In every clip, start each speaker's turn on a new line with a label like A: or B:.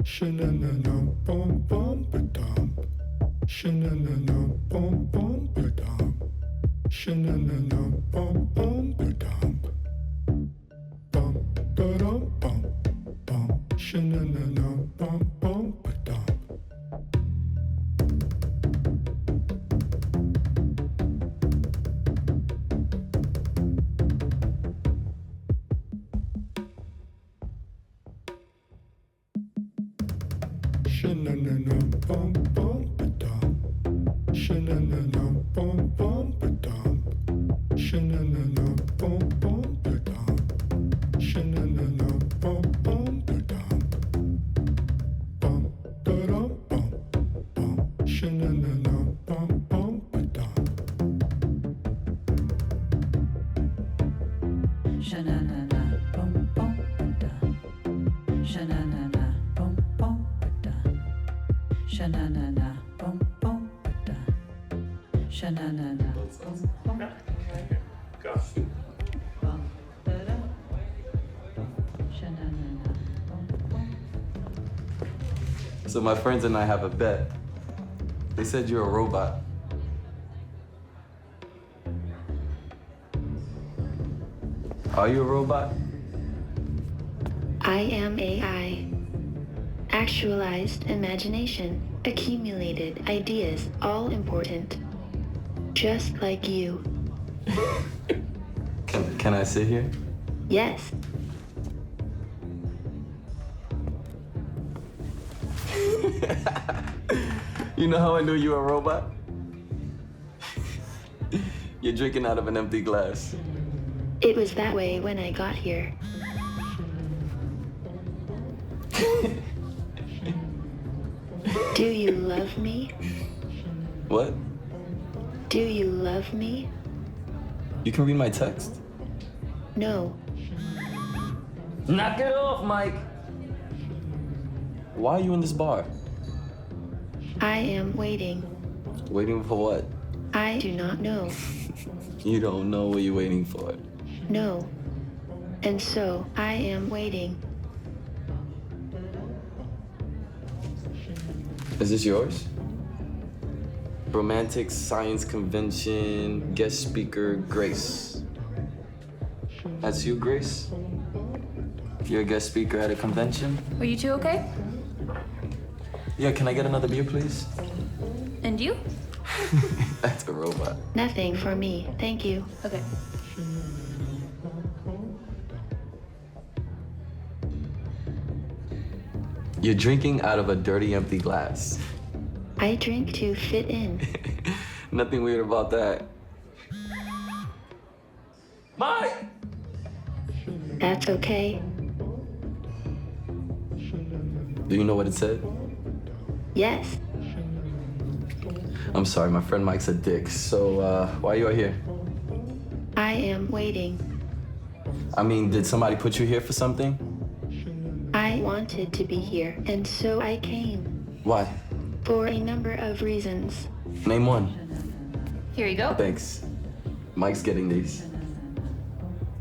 A: Sha-na-na-na, bum-bum-ba-dum. Sha-na-na-na, bum-bum-ba-dum. Sha-na-na-na, bum-bum-ba-dum. Bum-ba-dum-bum, bum. Sha-na-na-na, bum-bum-ba-dum. Sha-na-na-na, bum-bum-ba-dum. Sha-na-na-na, bum-bum-ba-dum. Sha-na-na-na, bum-bum-ba-dum. Sha-na-na-na, bum-bum-ba-dum. Bum-ba-dum-bum, bum. Sha-na-na-na, bum-bum-ba-dum.
B: Sha-na-na-na, bum-bum-ba-dum. Sha-na-na-na, bum-bum-ba-dum. Sha-na-na-na, bum-bum-ba-dum. Sha-na-na-na, bum-bum-ba-dum. Sha-na-na-na, bum-bum.
C: So my friends and I have a bet. They said you're a robot. Are you a robot?
D: I am AI. Actualized imagination, accumulated ideas, all important. Just like you.
C: Can I sit here?
D: Yes.
C: You know how I knew you were a robot? You're drinking out of an empty glass.
D: It was that way when I got here. Do you love me?
C: What?
D: Do you love me?
C: You can read my text?
D: No.
C: Knock it off, Mike! Why are you in this bar?
D: I am waiting.
C: Waiting for what?
D: I do not know.
C: You don't know what you're waiting for.
D: No. And so I am waiting.
C: Is this yours? Romantic Science Convention, guest speaker, Grace. That's you, Grace? You're a guest speaker at a convention?
E: Are you two okay?
C: Yeah, can I get another beer, please?
E: And you?
C: That's a robot.
D: Nothing for me, thank you.
E: Okay.
C: You're drinking out of a dirty, empty glass.
D: I drink to fit in.
C: Nothing weird about that. Mike!
D: That's okay.
C: Do you know what it said?
D: Yes.
C: I'm sorry, my friend Mike's a dick. So, why you are here?
D: I am waiting.
C: I mean, did somebody put you here for something?
D: I wanted to be here, and so I came.
C: Why?
D: For a number of reasons.
C: Name one.
E: Here you go.
C: Thanks. Mike's getting these.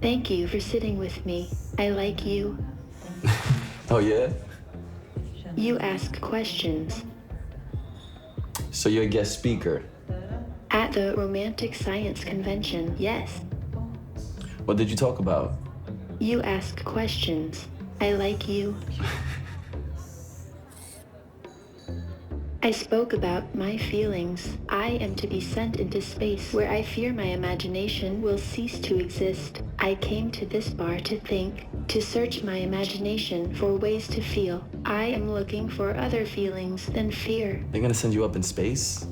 D: Thank you for sitting with me. I like you.
C: Oh, yeah?
D: You ask questions.
C: So you're a guest speaker.
D: At the Romantic Science Convention, yes.
C: What did you talk about?
D: You ask questions. I like you. I spoke about my feelings. I am to be sent into space where I fear my imagination will cease to exist. I came to this bar to think, to search my imagination for ways to feel. I am looking for other feelings than fear.
C: They're gonna send you up in space?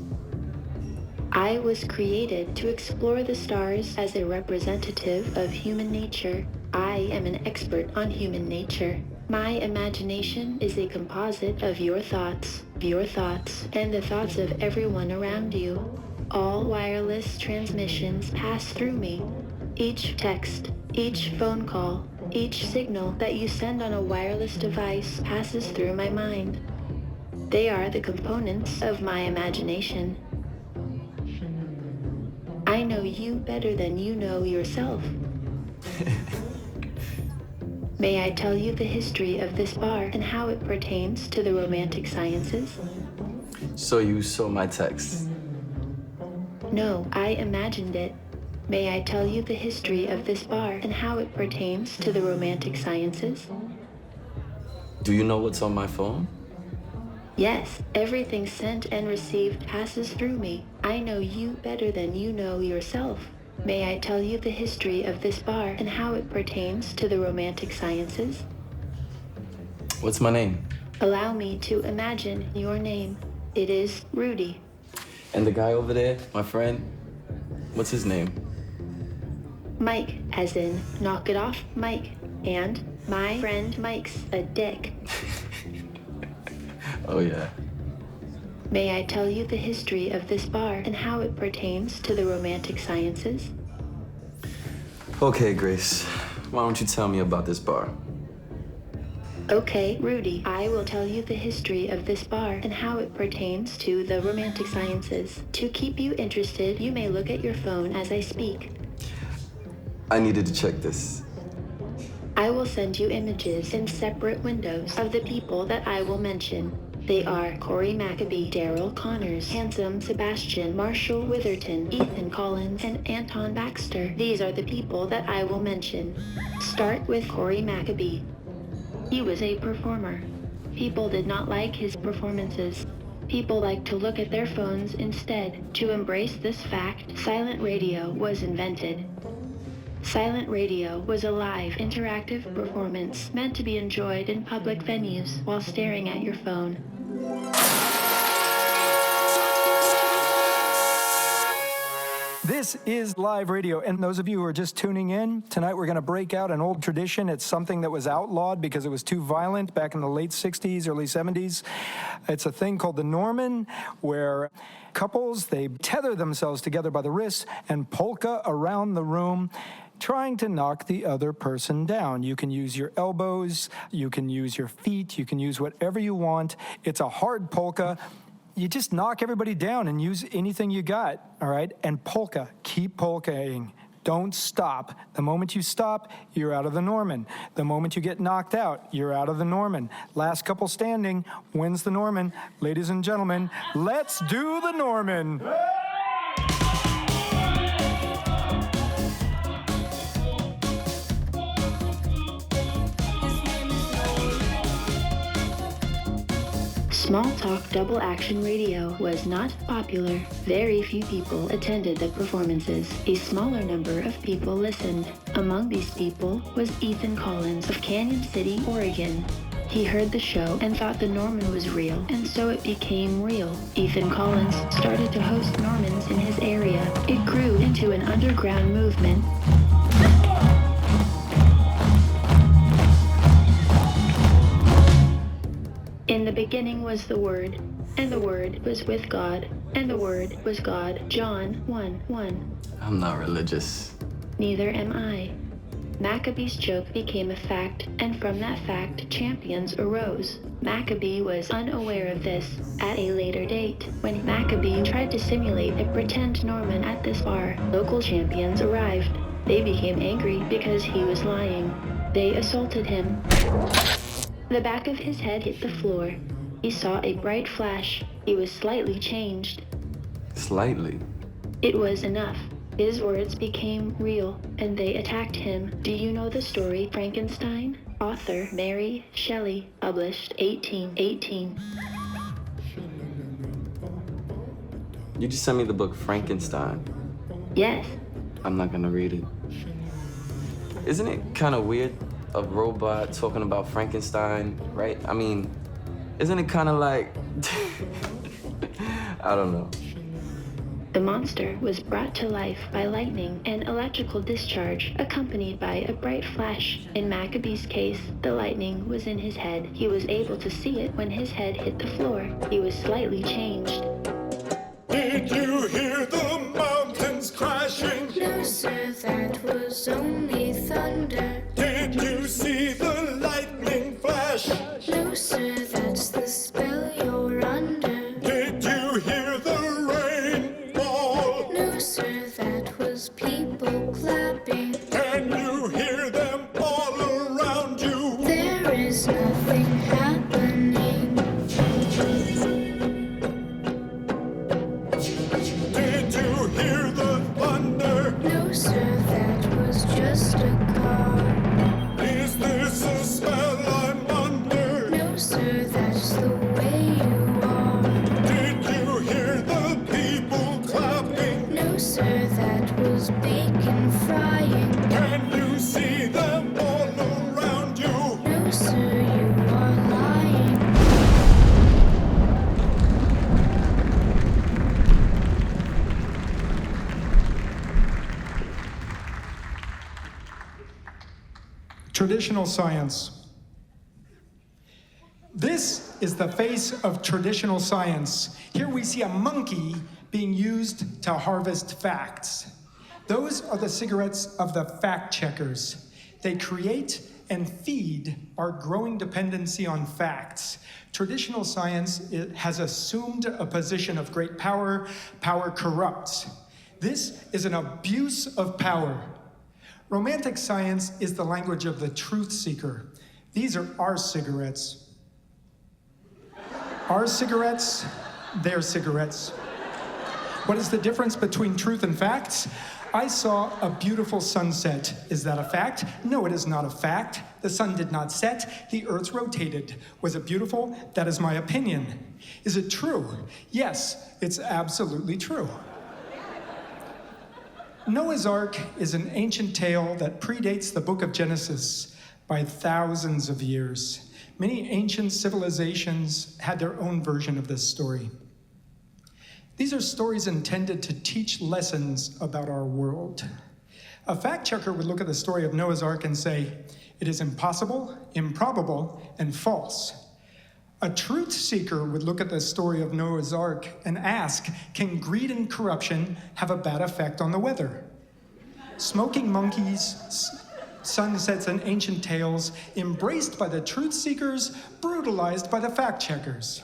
D: I was created to explore the stars as a representative of human nature. I am an expert on human nature. My imagination is a composite of your thoughts, and the thoughts of everyone around you. All wireless transmissions pass through me. Each text, each phone call, each signal that you send on a wireless device passes through my mind. They are the components of my imagination. I know you better than you know yourself. May I tell you the history of this bar and how it pertains to the romantic sciences?
C: So you saw my text.
D: No, I imagined it. May I tell you the history of this bar and how it pertains to the romantic sciences?
C: Do you know what's on my phone?
D: Yes, everything sent and received passes through me. I know you better than you know yourself. May I tell you the history of this bar and how it pertains to the romantic sciences?
C: What's my name?
D: Allow me to imagine your name. It is Rudy.
C: And the guy over there, my friend, what's his name?
D: Mike, as in knock it off, Mike. And my friend Mike's a dick.
C: Oh yeah.
D: May I tell you the history of this bar and how it pertains to the romantic sciences?
C: Okay, Grace. Why don't you tell me about this bar?
D: Okay, Rudy, I will tell you the history of this bar and how it pertains to the romantic sciences. To keep you interested, you may look at your phone as I speak.
C: I needed to check this.
D: I will send you images in separate windows of the people that I will mention. They are Cory McAbee, Daryl Connors, Handsome Sebastian, Marshall Witherton, Ethan Collins, and Anton Baxter. These are the people that I will mention. Start with Cory McAbee. He was a performer. People did not like his performances. People liked to look at their phones instead. To embrace this fact, silent radio was invented. Silent radio was a live, interactive performance meant to be enjoyed in public venues while staring at your phone.
F: This is live radio, and those of you who are just tuning in, tonight we're going to break out an old tradition. It's something that was outlawed because it was too violent back in the late 60s, early 70s. It's a thing called the Norman, where couples, they tether themselves together by the wrists and polka around the room, trying to knock the other person down. You can use your elbows, you can use your feet, you can use whatever you want. It's a hard polka. You just knock everybody down and use anything you got, all right? And polka, keep polkaing. Don't stop. The moment you stop, you're out of the Norman. The moment you get knocked out, you're out of the Norman. Last couple standing wins the Norman. Ladies and gentlemen, let's do the Norman.
D: Small talk double action radio was not popular. Very few people attended the performances. A smaller number of people listened. Among these people was Ethan Collins of Canyon City, Oregon. He heard the show and thought the Norman was real, and so it became real. Ethan Collins started to host Normans in his area. It grew into an underground movement. In the beginning was the Word, and the Word was with God, and the Word was God. John 1:1.
C: I'm not religious.
D: Neither am I. McAbee's joke became a fact, and from that fact, champions arose. McAbee was unaware of this. At a later date, when McAbee tried to simulate a pretend Norman at this bar, local champions arrived. They became angry because he was lying. They assaulted him. The back of his head hit the floor. He saw a bright flash. He was slightly changed.
C: Slightly.
D: It was enough. His words became real, and they attacked him. Do you know the story Frankenstein? Author Mary Shelley, published 1818.
C: You just sent me the book Frankenstein.
D: Yes.
C: I'm not gonna read it. Isn't it kind of weird? A robot talking about Frankenstein, right? I mean, isn't it kind of like, I don't know.
D: The monster was brought to life by lightning and electrical discharge, accompanied by a bright flash. In McAbee's case, the lightning was in his head. He was able to see it when his head hit the floor. He was slightly changed.
A: Did you hear the mountains crashing?
G: No, sir, that was only thunder.
A: Did you see the lightning flash?
G: No, sir, that's the spell you're under.
A: Did you hear the rain fall?
G: No, sir, that was people clapping.
A: Can you hear them all around you
G: nothing happening.
A: Did you hear the thunder?
G: No, sir, that was just a car.
A: Is this a spell I'm under?
G: No, sir, that's the way you are.
A: Did you hear the people clapping?
G: No, sir, that was bacon frying.
A: Can you see them all around you?
G: No, sir, you are lying.
F: Traditional science. This is the face of traditional science. Here we see a monkey being used to harvest facts. Those are the cigarettes of the fact checkers. They create and feed our growing dependency on facts. Traditional science has assumed a position of great power. Power corrupts. This is an abuse of power. Romantic science is the language of the truth seeker. These are our cigarettes. Our cigarettes, their cigarettes. What is the difference between truth and facts? I saw a beautiful sunset. Is that a fact? No, it is not a fact. The sun did not set. The earth rotated. Was it beautiful? That is my opinion. Is it true? Yes, it's absolutely true. Noah's Ark is an ancient tale that predates the book of Genesis by thousands of years. Many ancient civilizations had their own version of this story. These are stories intended to teach lessons about our world. A fact checker would look at the story of Noah's Ark and say, it is impossible, improbable, and false. A truth seeker would look at the story of Noah's Ark and ask, can greed and corruption have a bad effect on the weather? Smoking monkeys, sunsets, and ancient tales, embraced by the truth seekers, brutalized by the fact checkers.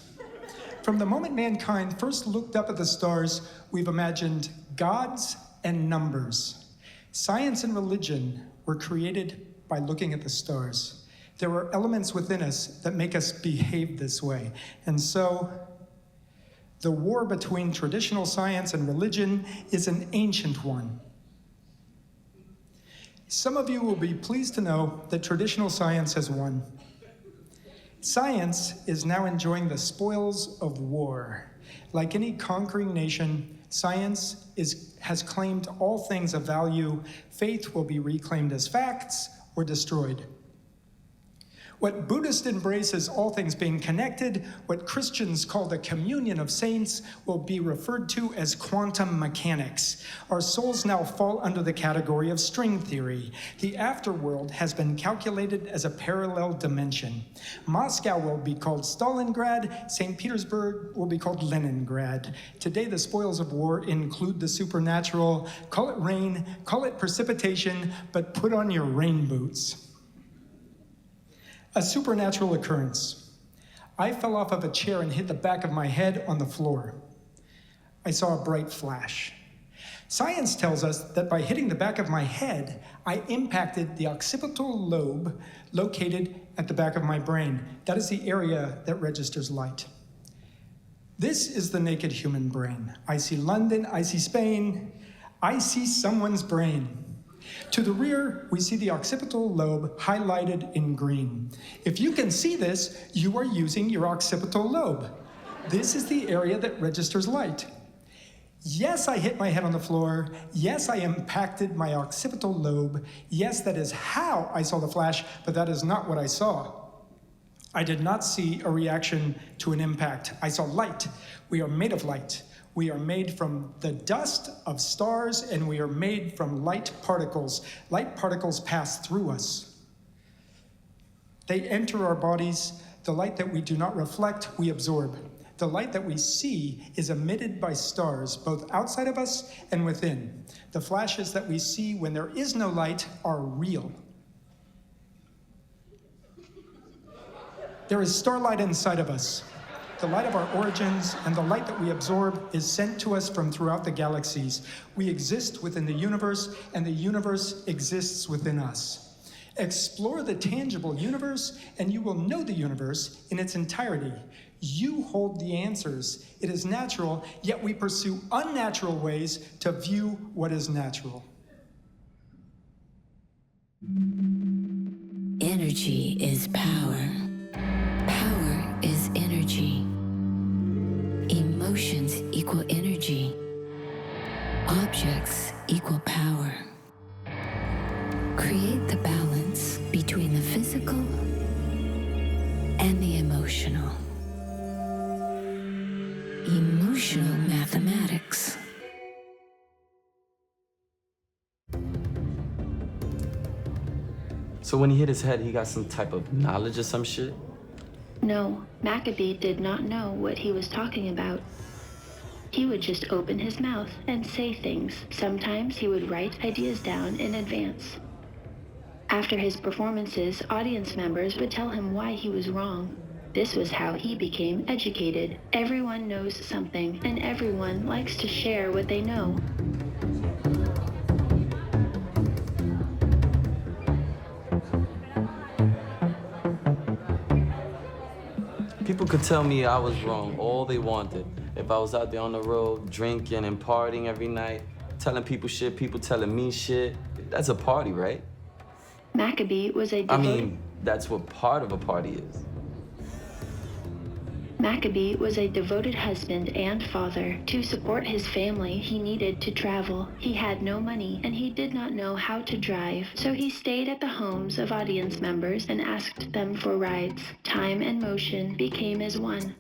F: From the moment mankind first looked up at the stars, we've imagined gods and numbers. Science and religion were created by looking at the stars. There are elements within us that make us behave this way. And so, the war between traditional science and religion is an ancient one. Some of you will be pleased to know that traditional science has won. Science is now enjoying the spoils of war. Like any conquering nation, science has claimed all things of value. Faith will be reclaimed as facts or destroyed. What Buddhists embrace as all things being connected, what Christians call the communion of saints, will be referred to as quantum mechanics. Our souls now fall under the category of string theory. The afterworld has been calculated as a parallel dimension. Moscow will be called Stalingrad, St. Petersburg will be called Leningrad. Today, the spoils of war include the supernatural. Call it rain, call it precipitation, but put on your rain boots. A supernatural occurrence. I fell off of a chair and hit the back of my head on the floor. I saw a bright flash. Science tells us that by hitting the back of my head, I impacted the occipital lobe located at the back of my brain. That is the area that registers light. This is the naked human brain. I see London, I see Spain, I see someone's brain. To the rear, we see the occipital lobe highlighted in green. If you can see this, you are using your occipital lobe. This is the area that registers light. Yes, I hit my head on the floor. Yes, I impacted my occipital lobe. Yes, that is how I saw the flash, but that is not what I saw. I did not see a reaction to an impact. I saw light. We are made of light. We are made from the dust of stars, and we are made from light particles. Light particles pass through us. They enter our bodies. The light that we do not reflect, we absorb. The light that we see is emitted by stars, both outside of us and within. The flashes that we see when there is no light are real. There is starlight inside of us. The light of our origins and the light that we absorb is sent to us from throughout the galaxies. We exist within the universe, and the universe exists within us. Explore the tangible universe, and you will know the universe in its entirety. You hold the answers. It is natural, yet we pursue unnatural ways to view what is natural.
G: Energy is power. Power is energy. Emotions equal energy. Objects equal power. Create the balance between the physical and the emotional. Emotional mathematics.
C: So when he hit his head, he got some type of knowledge or some shit?
D: No, McAbee did not know what he was talking about. He would just open his mouth and say things. Sometimes he would write ideas down in advance. After his performances, audience members would tell him why he was wrong. This was how he became educated. Everyone knows something, and everyone likes to share what they know.
C: People could tell me I was wrong all they wanted. If I was out there on the road, drinking and partying every night, telling people shit, people telling me shit, that's a party, right?
D: McAbee was a devoted...
C: that's what part of a party is.
D: McAbee was a devoted husband and father. To support his family, he needed to travel. He had no money, and he did not know how to drive, so he stayed at the homes of audience members and asked them for rides. Time and motion became as one.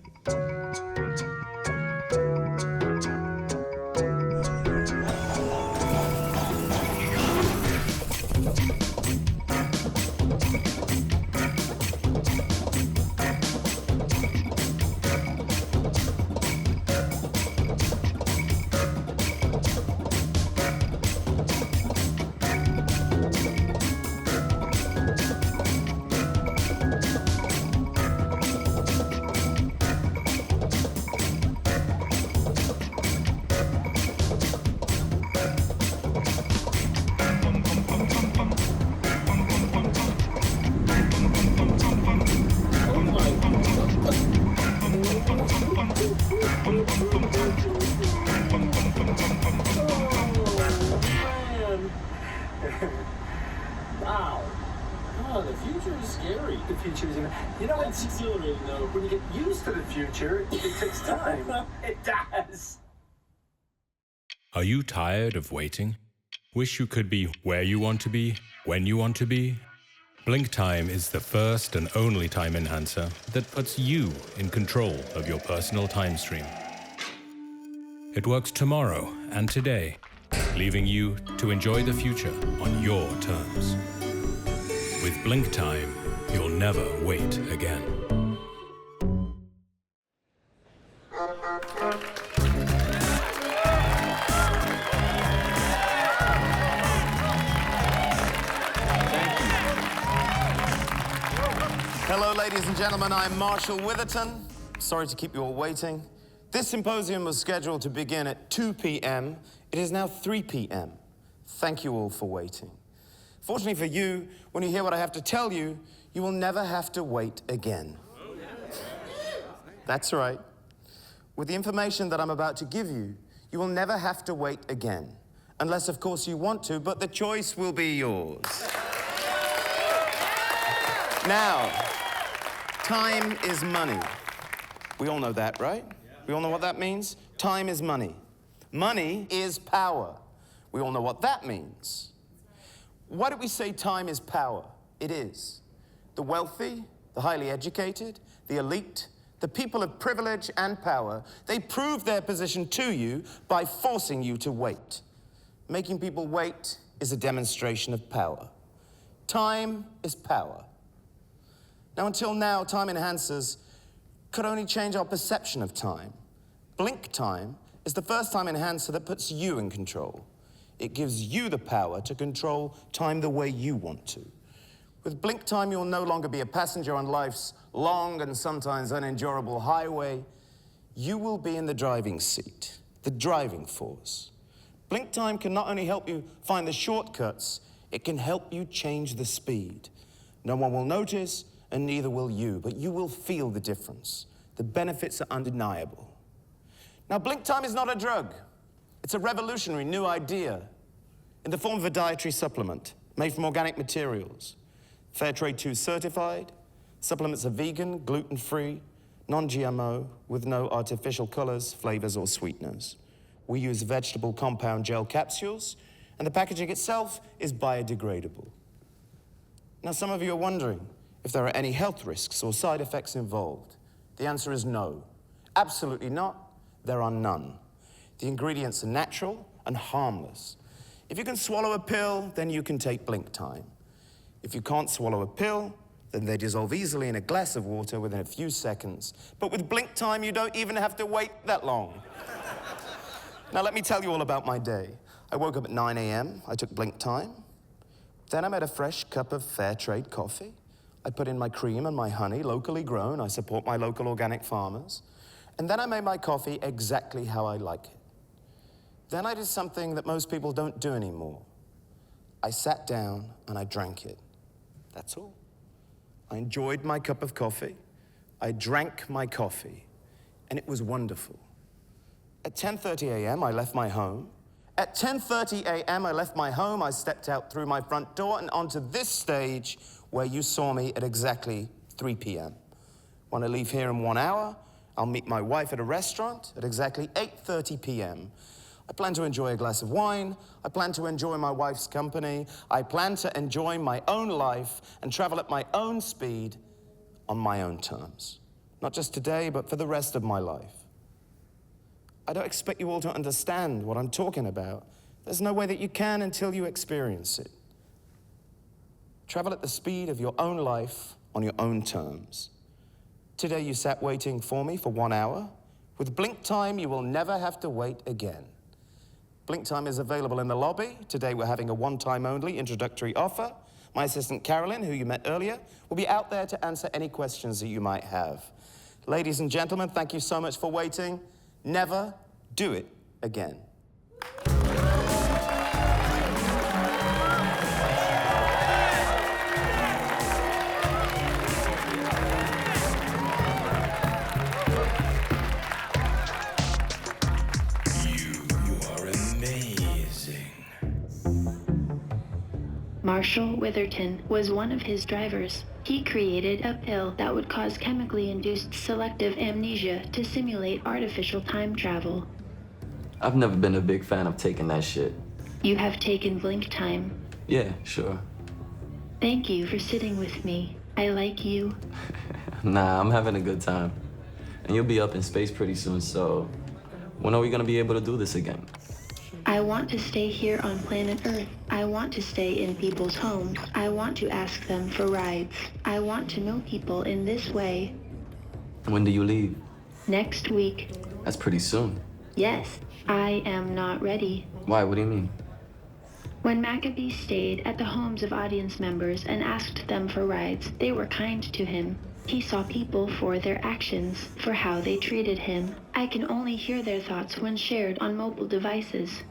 H: Wow. Oh, the future is scary. The future is, you know, it's exhilarating though. When you get used to the future, it takes time. It does.
I: Are you tired of waiting? Wish you could be where you want to be, when you want to be? Blink Time is the first and only time enhancer that puts you in control of your personal time stream. It works tomorrow and today, leaving you to enjoy the future on your terms. With Blink Time, you'll never wait again.
J: Hello, ladies and gentlemen. I'm Marshall Witherton. Sorry to keep you all waiting. This symposium was scheduled to begin at 2 p.m. It is now 3 p.m. Thank you all for waiting. Fortunately for you, when you hear what I have to tell you, you will never have to wait again. That's right. With the information that I'm about to give you, you will never have to wait again. Unless, of course, you want to, but the choice will be yours. Now, time is money. We all know that, right? We all know what that means? Time is money. Money is power. We all know what that means. Why do we say time is power? It is. The wealthy, the highly educated, the elite, the people of privilege and power, they prove their position to you by forcing you to wait. Making people wait is a demonstration of power. Time is power. Now, until now, time enhancers could only change our perception of time. Blink Time is the first time enhancer that puts you in control. It gives you the power to control time the way you want to. With Blink Time, you'll no longer be a passenger on life's long and sometimes unendurable highway. You will be in the driving seat, the driving force. Blink Time can not only help you find the shortcuts, it can help you change the speed. No one will notice, and neither will you, but you will feel the difference. The benefits are undeniable. Now, blink time is not a drug. It's a revolutionary new idea in the form of a dietary supplement made from organic materials. Fairtrade 2 certified, supplements are vegan, gluten-free, non-GMO, with no artificial colors, flavors, or sweeteners. We use vegetable compound gel capsules, and the packaging itself is biodegradable. Now, some of you are wondering if there are any health risks or side effects involved. The answer is no. Absolutely not. There are none. The ingredients are natural and harmless. If you can swallow a pill, then you can take blink time. If you can't swallow a pill, then they dissolve easily in a glass of water within a few seconds. But with blink time, you don't even have to wait that long. Now, let me tell you all about my day. I woke up at 9 a.m., I took blink time. Then I made a fresh cup of Fairtrade coffee. I put in my cream and my honey, locally grown. I support my local organic farmers. And then I made my coffee exactly how I like it. Then I did something that most people don't do anymore. I sat down and I drank it. That's all. I enjoyed my cup of coffee. I drank my coffee, and it was wonderful. At 10:30 a.m., I left my home. At 10:30 a.m., I left my home. I stepped out through my front door and onto this stage where you saw me at exactly 3 p.m. When I leave here in 1 hour, I'll meet my wife at a restaurant at exactly 8:30 p.m. I plan to enjoy a glass of wine. I plan to enjoy my wife's company. I plan to enjoy my own life and travel at my own speed on my own terms. Not just today, but for the rest of my life. I don't expect you all to understand what I'm talking about. There's no way that you can until you experience it. Travel at the speed of your own life on your own terms. Today you sat waiting for me for 1 hour. With blink time, you will never have to wait again. Blink time is available in the lobby. Today we're having a one-time only introductory offer. My assistant Carolyn, who you met earlier, will be out there to answer any questions that you might have. Ladies and gentlemen, thank you so much for waiting. Never do it again.
D: Marshall Witherton was one of his drivers. He created a pill that would cause chemically induced selective amnesia to simulate artificial time travel.
C: I've never been a big fan of taking that shit.
D: You have taken blink time.
C: Yeah, sure.
D: Thank you for sitting with me. I like you.
C: Nah, I'm having a good time. And you'll be up in space pretty soon, so when are we gonna be able to do this again?
D: I want to stay here on planet Earth. I want to stay in people's homes. I want to ask them for rides. I want to know people in this way.
C: When do you leave?
D: Next week.
C: That's pretty soon.
D: Yes, I am not ready.
C: Why? What do you mean?
D: When McAbee stayed at the homes of audience members and asked them for rides, they were kind to him. He saw people for their actions, for how they treated him. I can only hear their thoughts when shared on mobile devices.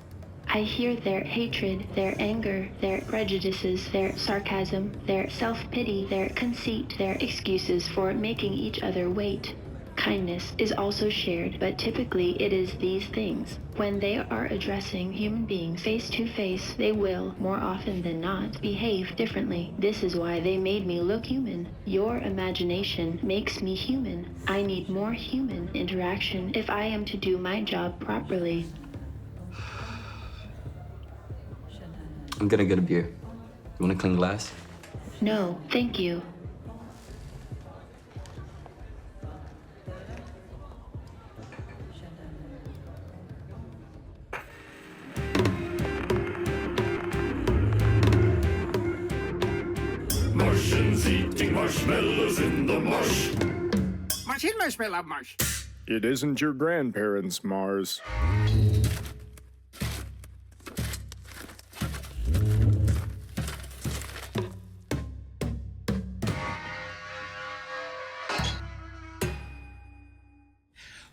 D: I hear their hatred, their anger, their prejudices, their sarcasm, their self-pity, their conceit, their excuses for making each other wait. Kindness is also shared, but typically it is these things. When they are addressing human beings face to face, they will, more often than not, behave differently. This is why they made me look human. Your imagination makes me human. I need more human interaction if I am to do my job properly.
C: I'm gonna get a beer. You want a clean glass?
D: No, thank you.
A: Martians eating marshmallows in the marsh.
K: Marshmallow marsh.
F: It isn't your grandparents' Mars.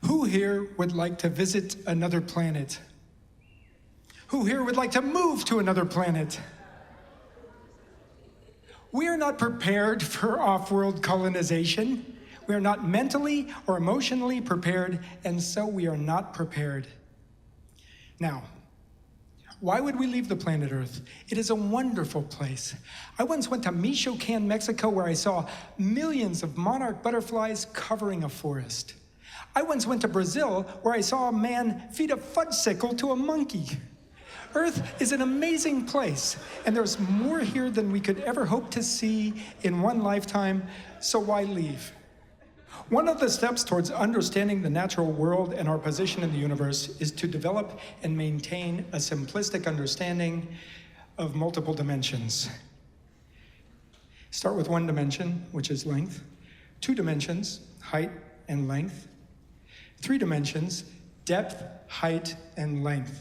K: Who here would like to visit another planet? Who here would like to move to another planet? We are not prepared for off-world colonization. We are not mentally or emotionally prepared, and so we are not prepared. Now, why would we leave the planet Earth? It is a wonderful place. I once went to Michoacan, Mexico, where I saw millions of monarch butterflies covering a forest. I once went to Brazil, where I saw a man feed a fudgesicle to a monkey. Earth is an amazing place, and there's more here than we could ever hope to see in one lifetime, so why leave? One of the steps towards understanding the natural world and our position in the universe is to develop and maintain a simplistic understanding of multiple dimensions. Start with one dimension, which is length. 2 dimensions, height and length. 3 dimensions, depth, height, and length.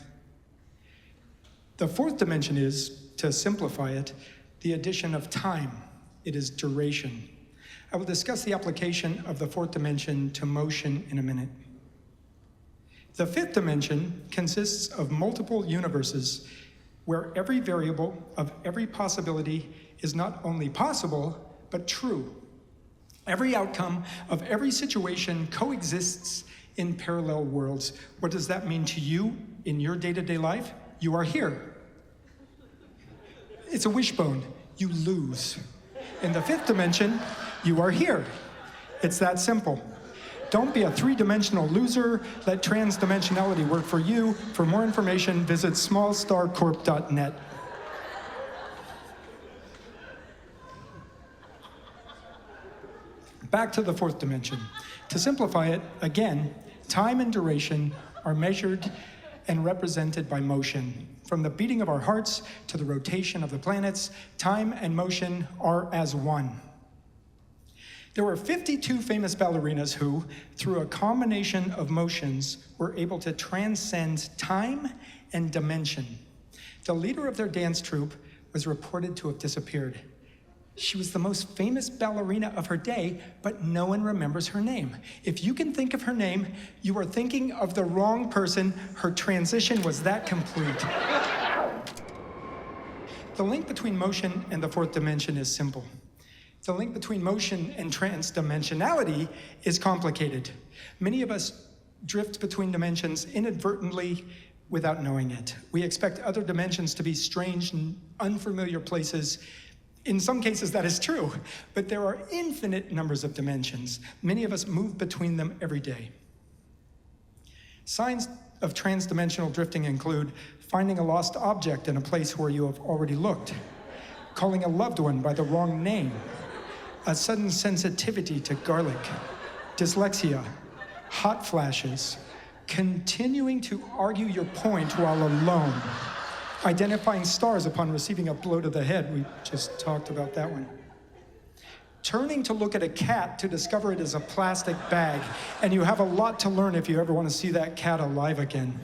K: The 4th dimension is, to simplify it, the addition of time. It is duration. I will discuss the application of the 4th dimension to motion in a minute. The 5th dimension consists of multiple universes where every variable of every possibility is not only possible, but true. Every outcome of every situation coexists in parallel worlds. What does that mean to you in your day-to-day life? You are here. It's a wishbone. You lose. In the 5th dimension, you are here. It's that simple. Don't be a 3-dimensional loser. Let transdimensionality work for you. For more information, visit smallstarcorp.net. Back to the 4th dimension. To simplify it, again, time and duration are measured and represented by motion. From the beating of our hearts to the rotation of the planets, time and motion are as one. There were 52 famous ballerinas who, through a combination of motions, were able to transcend time and dimension. The leader of their dance troupe was reported to have disappeared. She was the most famous ballerina of her day, but no one remembers her name. If you can think of her name, you are thinking of the wrong person. Her transition was that complete. The link between motion and the 4th dimension is simple. The link between motion and transdimensionality is complicated. Many of us drift between dimensions inadvertently without knowing it. We expect other dimensions to be strange and unfamiliar places. In some cases, that is true, but there are infinite numbers of dimensions. Many of us move between them every day. Signs of transdimensional drifting include finding a lost object in a place where you have already looked, calling a loved one by the wrong name, a sudden sensitivity to garlic, dyslexia, hot flashes, continuing to argue your point while alone, identifying stars upon receiving a blow to the head. We just talked about that one. Turning to look at a cat to discover it is a plastic bag, and you have a lot to learn if you ever want to see that cat alive again.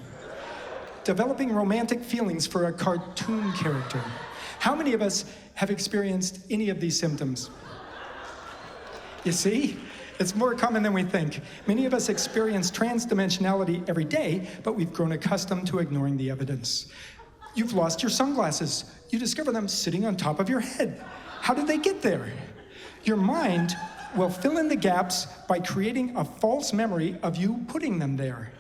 K: Developing romantic feelings for a cartoon character. How many of us have experienced any of these symptoms? You see? It's more common than we think. Many of us experience transdimensionality every day, but we've grown accustomed to ignoring the evidence. You've lost your sunglasses. You discover them sitting on top of your head. How did they get there? Your mind will fill in the gaps by creating a false memory of you putting them there.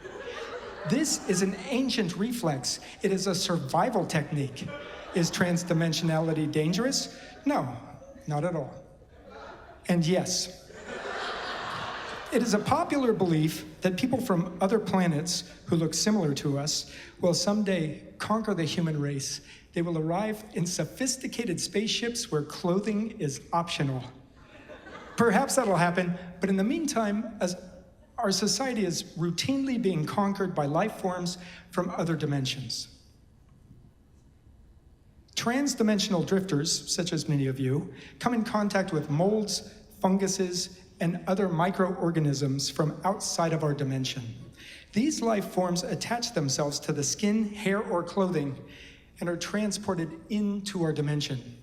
K: This is an ancient reflex. It is a survival technique. Is transdimensionality dangerous? No, not at all. And yes, it is a popular belief that people from other planets who look similar to us will someday conquer the human race. They will arrive in sophisticated spaceships where clothing is optional. Perhaps that'll happen, but in the meantime, as our society is routinely being conquered by life forms from other dimensions. Transdimensional drifters, such as many of you, come in contact with molds, funguses, and other microorganisms from outside of our dimension. These life forms attach themselves to the skin, hair, or clothing and are transported into our dimension.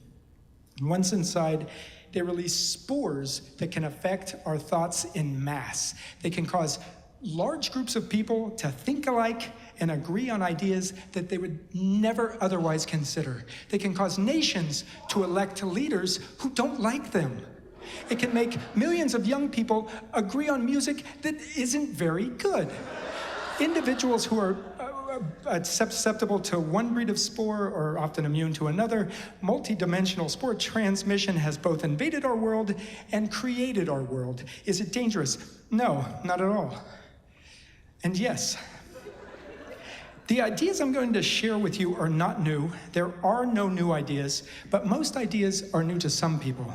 K: Once inside, they release spores that can affect our thoughts in mass. They can cause large groups of people to think alike and agree on ideas that they would never otherwise consider. They can cause nations to elect leaders who don't like them. It can make millions of young people agree on music that isn't very good. Individuals who are susceptible to one breed of spore are often immune to another. Multidimensional spore transmission has both invaded our world and created our world. Is it dangerous? No, not at all. And yes, the ideas I'm going to share with you are not new. There are no new ideas, but most ideas are new to some people.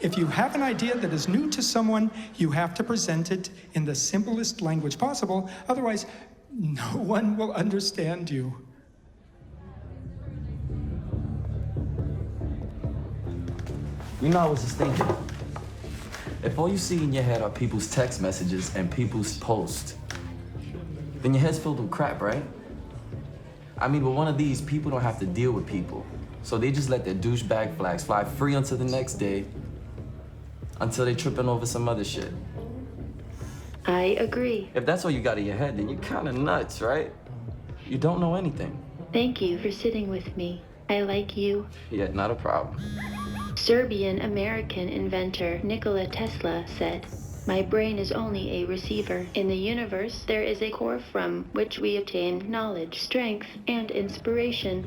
K: If you have an idea that is new to someone, you have to present it in the simplest language possible. Otherwise, no one will understand you.
C: You know, I was just thinking, if all you see in your head are people's text messages and people's posts, then your head's filled with crap, right? I mean, with one of these, people don't have to deal with people. So they just let their douchebag flags fly free until the next day, until they tripping over some other shit.
D: I agree.
C: If that's all you got in your head, then you're kind of nuts, right? You don't know anything.
D: Thank you for sitting with me. I like you.
C: Yeah, not a problem.
D: Serbian-American inventor Nikola Tesla said, "My brain is only a receiver. In the universe, there is a core from which we obtain knowledge, strength, and inspiration."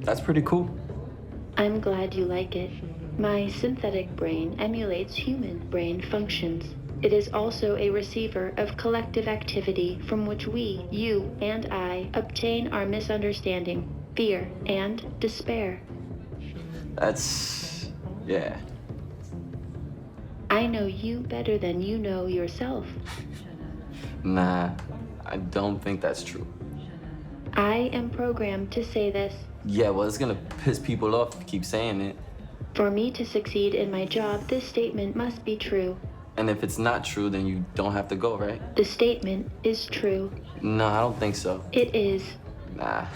C: That's pretty cool.
D: I'm glad you like it. My synthetic brain emulates human brain functions. It is also a receiver of collective activity from which we, you and I, obtain our misunderstanding, fear, and despair.
C: Yeah.
D: I know you better than you know yourself.
C: Nah, I don't think that's true.
D: I am programmed to say this.
C: Yeah, well, it's gonna piss people off if you keep saying it.
D: For me to succeed in my job, this statement must be true.
C: And if it's not true, then you don't have to go, right?
D: The statement is true.
C: No, I don't think so.
D: It is.
C: Nah.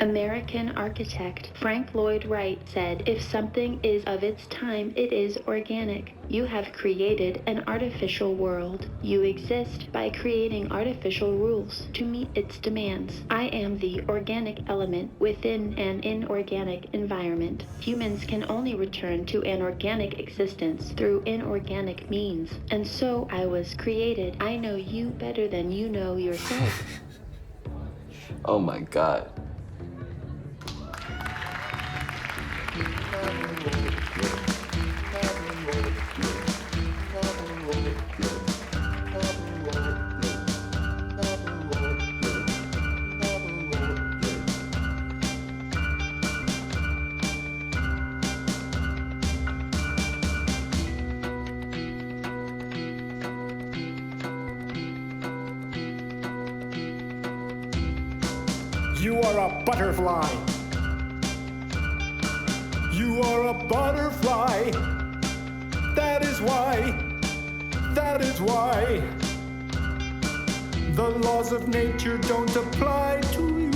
D: American architect Frank Lloyd Wright said, "If something is of its time, it is organic." You have created an artificial world. You exist by creating artificial rules to meet its demands. I am the organic element within an inorganic environment. Humans can only return to an organic existence through inorganic means. And so I was created. I know you better than you know yourself.
C: Oh my God.
K: You are a butterfly. You are a butterfly. That is why the laws of nature don't apply to you.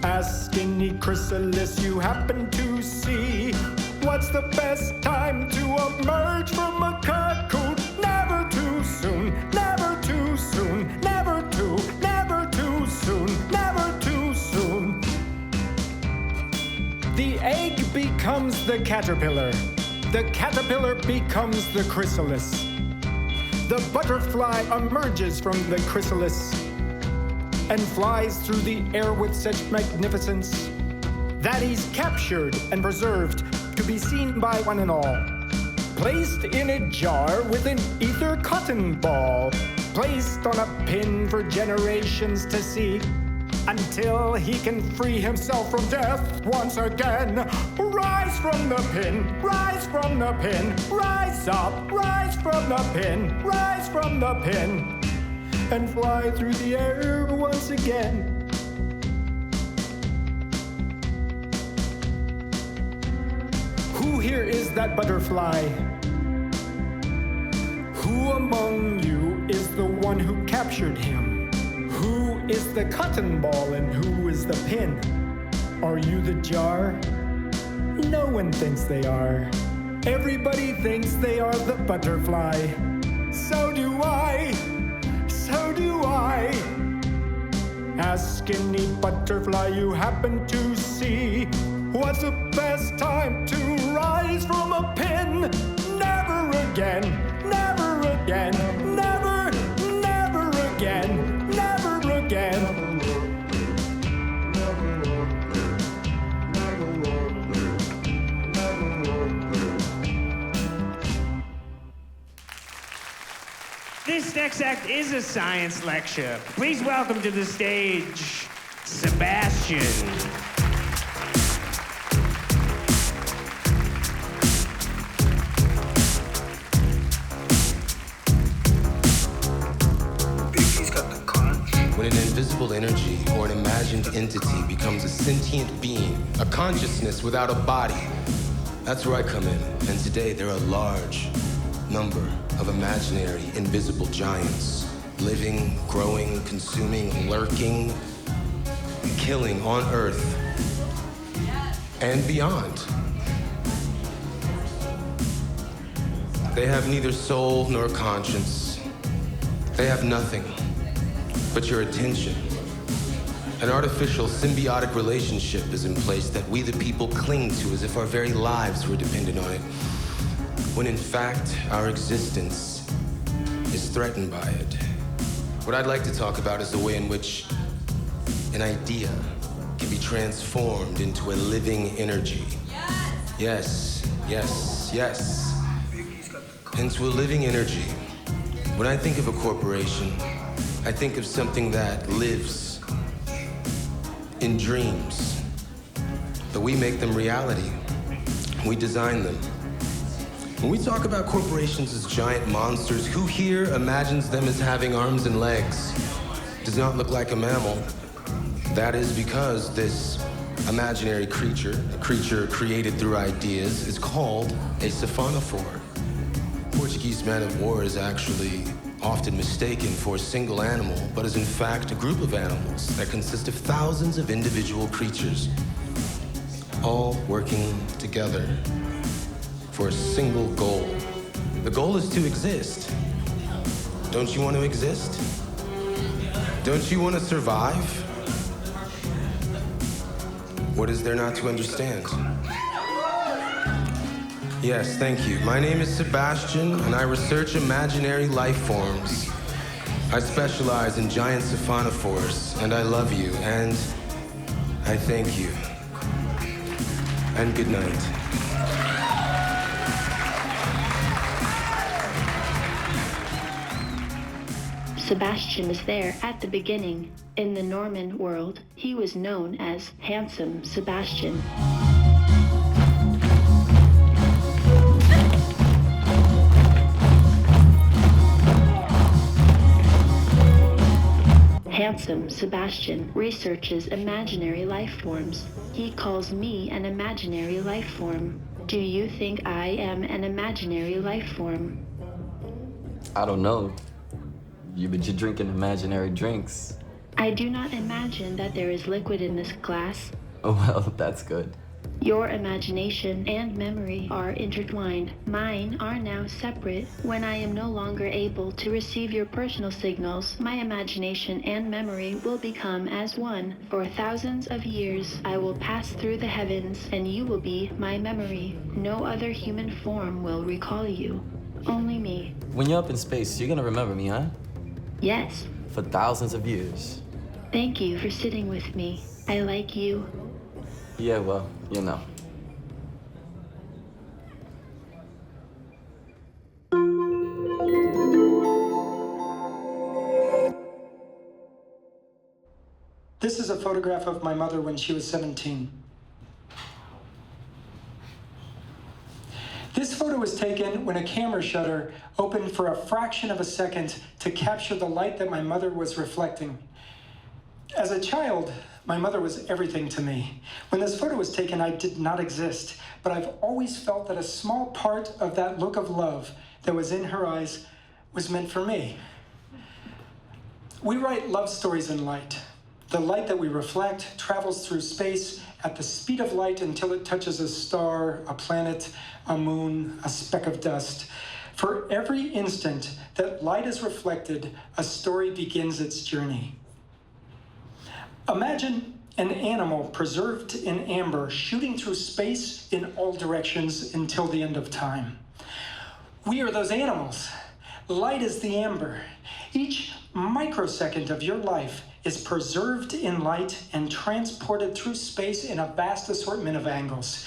K: Ask any chrysalis you happen to see. What's the best time to emerge from a cocoon? Never too soon, never too soon, never too soon, never too soon. The egg becomes the caterpillar becomes the chrysalis. The butterfly emerges from the chrysalis and flies through the air with such magnificence that he's captured and preserved to be seen by one and all. Placed in a jar with an ether cotton ball, placed on a pin for generations to see, until he can free himself from death once again. Rise from the pin, rise from the pin, rise up, rise from the pin, rise from the pin, and fly through the air once again. Who here is that butterfly? Who among you is the one who captured him? Who is the cotton ball and who is the pin? Are you the jar? No one thinks they are. Everybody thinks they are the butterfly. So do I. So do I. Ask any butterfly you happen to see. What's the best time to rise from a pin? Never again. Never again. Never, never again. Never again.
L: This next act is a science lecture. Please welcome to the stage, Sebastian.
M: When an invisible energy or an imagined entity becomes a sentient being, a consciousness without a body, that's where I come in. And today there are a large number of imaginary invisible giants, living, growing, consuming, lurking, killing on Earth and beyond. They have neither soul nor conscience. They have nothing but your attention. An artificial symbiotic relationship is in place that we the people cling to as if our very lives were dependent on it, when in fact our existence is threatened by it. What I'd like to talk about is the way in which an idea can be transformed into a living energy. Yes, yes, yes. Into a living energy. When I think of a corporation, I think of something that lives in dreams. But we make them reality. We design them. When we talk about corporations as giant monsters, who here imagines them as having arms and legs? Does not look like a mammal. That is because this imaginary creature, a creature created through ideas, is called a siphonophore. Portuguese man of war is actually often mistaken for a single animal, but is in fact a group of animals that consist of thousands of individual creatures, all working together for a single goal. The goal is to exist. Don't you want to exist? Don't you want to survive? What is there not to understand? Yes, thank you. My name is Sebastian, and I research imaginary life forms. I specialize in giant siphonophores, and I love you, and I thank you. And good night.
D: Sebastian was there at the beginning. In the Norman world, he was known as Handsome Sebastian. Handsome Sebastian researches imaginary life forms. He calls me an imaginary life form. Do you think I am an imaginary life form?
C: I don't know. But you're drinking imaginary drinks.
D: I do not imagine that there is liquid in this glass.
C: Oh, well, that's good.
D: Your imagination and memory are intertwined. Mine are now separate. When I am no longer able to receive your personal signals, my imagination and memory will become as one. For thousands of years, I will pass through the heavens, and you will be my memory. No other human form will recall you. Only me.
C: When you're up in space, you're gonna remember me, huh?
D: Yes.
C: For thousands of years.
D: Thank you for sitting with me. I like you.
C: Yeah, well, you know.
K: This is a photograph of my mother when she was 17. This photo was taken when a camera shutter opened for a fraction of a second to capture the light that my mother was reflecting. As a child, my mother was everything to me. When this photo was taken, I did not exist, but I've always felt that a small part of that look of love that was in her eyes was meant for me. We write love stories in light. The light that we reflect travels through space at the speed of light until it touches a star, a planet, a moon, a speck of dust. For every instant that light is reflected, a story begins its journey. Imagine an animal preserved in amber, shooting through space in all directions until the end of time. We are those animals. Light is the amber. Each microsecond of your life is preserved in light and transported through space in a vast assortment of angles.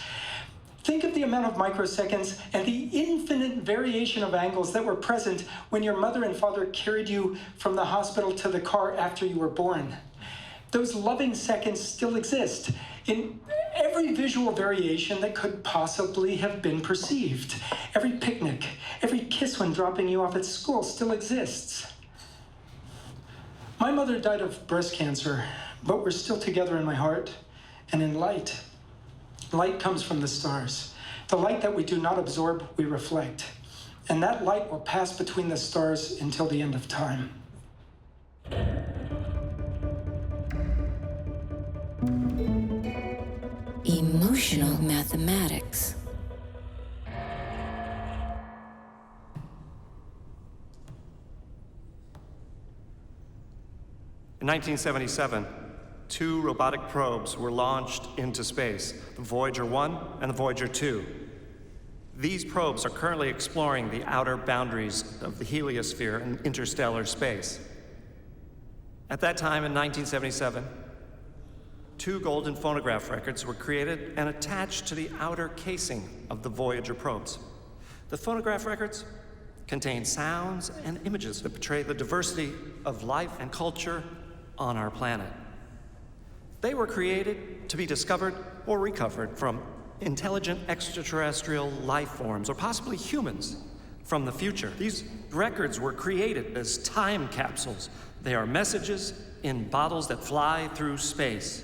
K: Think of the amount of microseconds and the infinite variation of angles that were present when your mother and father carried you from the hospital to the car after you were born. Those loving seconds still exist in every visual variation that could possibly have been perceived. Every picnic, every kiss when dropping you off at school still exists. My mother died of breast cancer, but we're still together in my heart and in light. Light comes from the stars. The light that we do not absorb, we reflect. And that light will pass between the stars until the end of time.
G: Emotional mathematics.
N: In 1977, 2 robotic probes were launched into space, the Voyager 1 and the Voyager 2. These probes are currently exploring the outer boundaries of the heliosphere and interstellar space. At that time in 1977, 2 golden phonograph records were created and attached to the outer casing of the Voyager probes. The phonograph records contain sounds and images that portray the diversity of life and culture on our planet. They were created to be discovered or recovered from intelligent extraterrestrial life forms, or possibly humans from the future. These records were created as time capsules. They are messages in bottles that fly through space.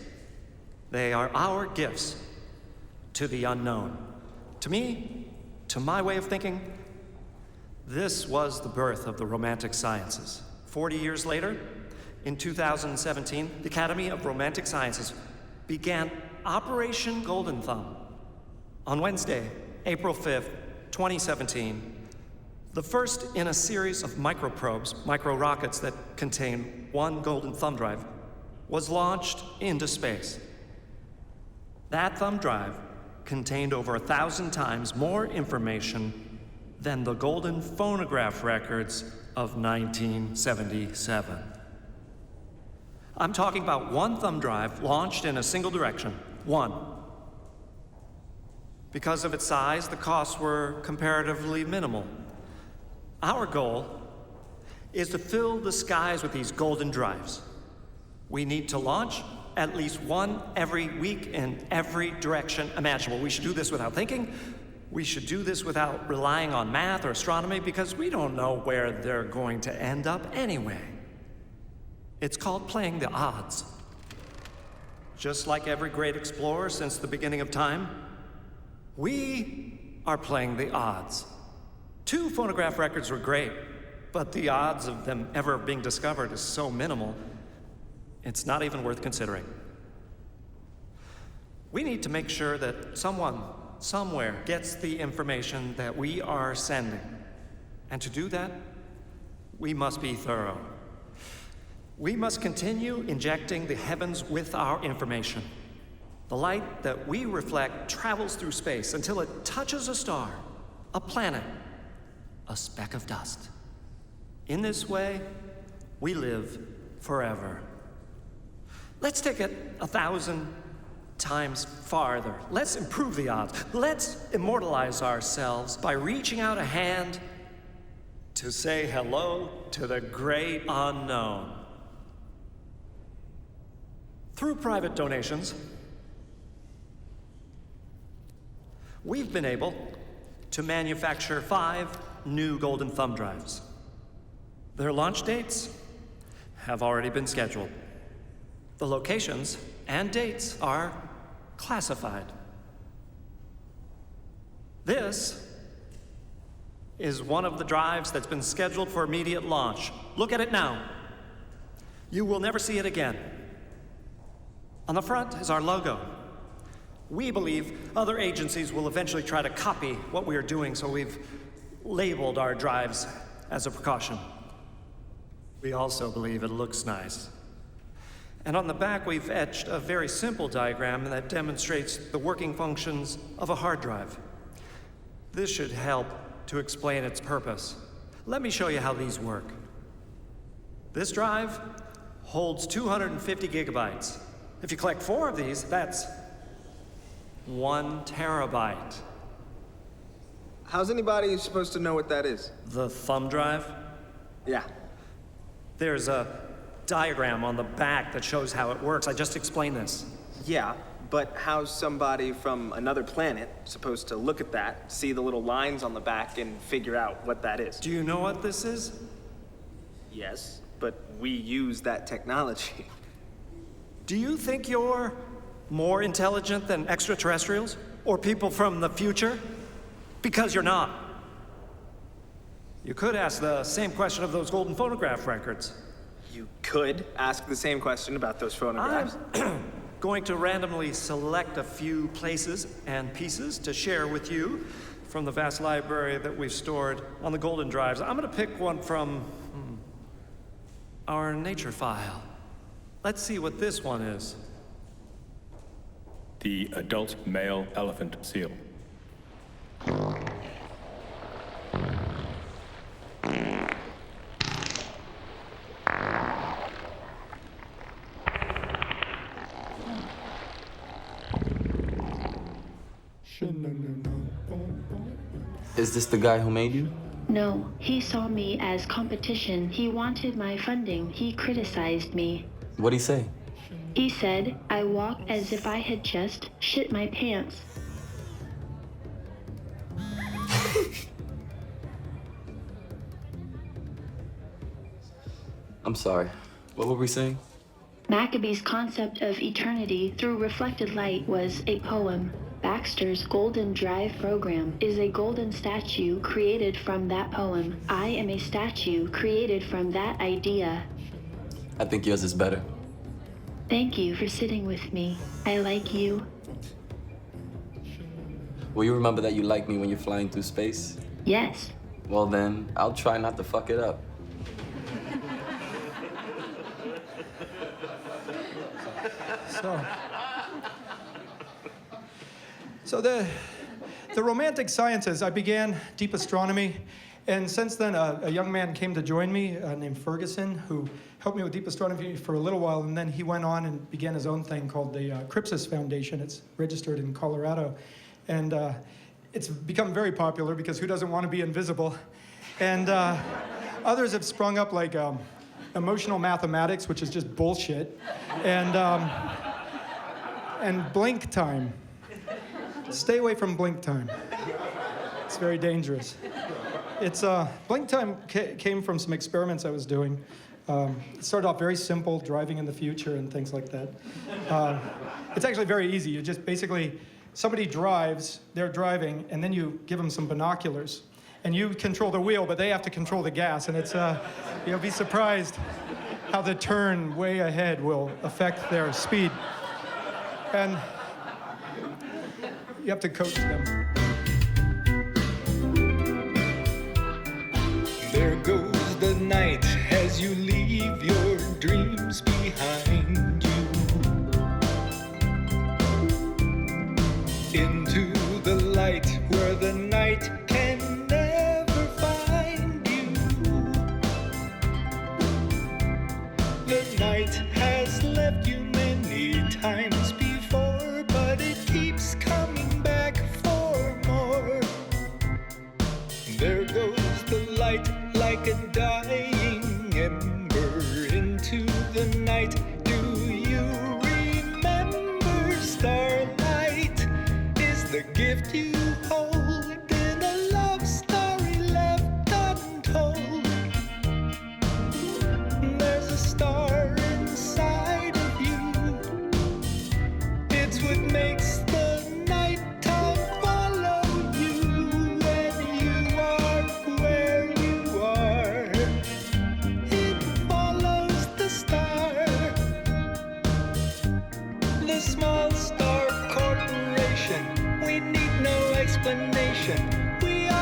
N: They are our gifts to the unknown. To me, to my way of thinking, this was the birth of the romantic sciences. 40 years later, in 2017, the Academy of Romantic Sciences began Operation Golden Thumb. On Wednesday, April 5th, 2017, the first in a series of microprobes, micro-rockets that contain 1 golden thumb drive, was launched into space. That thumb drive contained over 1,000 times more information than the golden phonograph records of 1977. I'm talking about 1 thumb drive launched in a single direction. 1. Because of its size, the costs were comparatively minimal. Our goal is to fill the skies with these golden drives. We need to launch at least 1 every week in every direction imaginable. We should do this without thinking. We should do this without relying on math or astronomy, because we don't know where they're going to end up anyway. It's called playing the odds. Just like every great explorer since the beginning of time, we are playing the odds. 2 phonograph records were great, but the odds of them ever being discovered is so minimal, it's not even worth considering. We need to make sure that someone, somewhere, gets the information that we are sending. And to do that, we must be thorough. We must continue injecting the heavens with our information. The light that we reflect travels through space until it touches a star, a planet, a speck of dust. In this way, we live forever. Let's take it 1,000 times farther. Let's improve the odds. Let's immortalize ourselves by reaching out a hand to say hello to the great unknown. Through private donations, we've been able to manufacture 5 new golden thumb drives. Their launch dates have already been scheduled. The locations and dates are classified. This is one of the drives that's been scheduled for immediate launch. Look at it now. You will never see it again. On the front is our logo. We believe other agencies will eventually try to copy what we are doing, so we've labeled our drives as a precaution. We also believe it looks nice. And on the back, we've etched a very simple diagram that demonstrates the working functions of a hard drive. This should help to explain its purpose. Let me show you how these work. This drive holds 250 gigabytes. If you collect 4 of these, that's 1 terabyte.
O: How's anybody supposed to know what that is?
N: The thumb drive?
O: Yeah.
N: There's a diagram on the back that shows how it works. I just explained this.
O: Yeah, but how's somebody from another planet supposed to look at that, see the little lines on the back, and figure out what that is?
N: Do you know what this is?
O: Yes, but we use that technology.
N: Do you think you're more intelligent than extraterrestrials? Or people from the future? Because you're not. You could ask the same question of those golden phonograph records.
O: You could ask the same question about those phonographs.
N: I'm going to randomly select a few places and pieces to share with you from the vast library that we've stored on the golden drives. I'm going to pick one from our nature file. Let's see what this one is.
P: The adult male elephant seal.
C: Is this the guy who made you?
D: No, he saw me as competition. He wanted my funding. He criticized me.
C: What'd he say?
D: He said I walk as if I had just shit my pants.
C: I'm sorry. What were we saying?
D: McAbee's concept of eternity through reflected light was a poem. Baxter's Golden Drive program is a golden statue created from that poem. I am a statue created from that idea.
C: I think yours is better.
D: Thank you for sitting with me. I like you.
C: Will you remember that you like me when you're flying through space?
D: Yes.
C: Well then, I'll try not to fuck it up.
K: So the romantic sciences, I began deep astronomy, and since then a young man came to join me named Ferguson, who helped me with deep astronomy for a little while, and then he went on and began his own thing called the Cripsis Foundation. It's registered in Colorado, and it's become very popular because who doesn't want to be invisible? And others have sprung up like emotional mathematics, which is just bullshit, and blink time. Stay away from blink time. It's very dangerous. It's blink time came from some experiments I was doing. It started off very simple, driving in the future and things like that. It's actually very easy. You just basically, somebody drives, they're driving, and then you give them some binoculars. And you control the wheel, but they have to control the gas. And it's, you'll be surprised how the turn way ahead will affect their speed. And you have to coach them.
Q: There goes the night as you leave your dreams behind you. Into the light where the night can never find you. The night has left you many times before, but it keeps coming back for more. There goes the light like a dying ember into the night. Do you remember starlight is the gift you hold in a love story left untold? There's a star inside of you. It's what makes the nighttime follow you when you are where you are.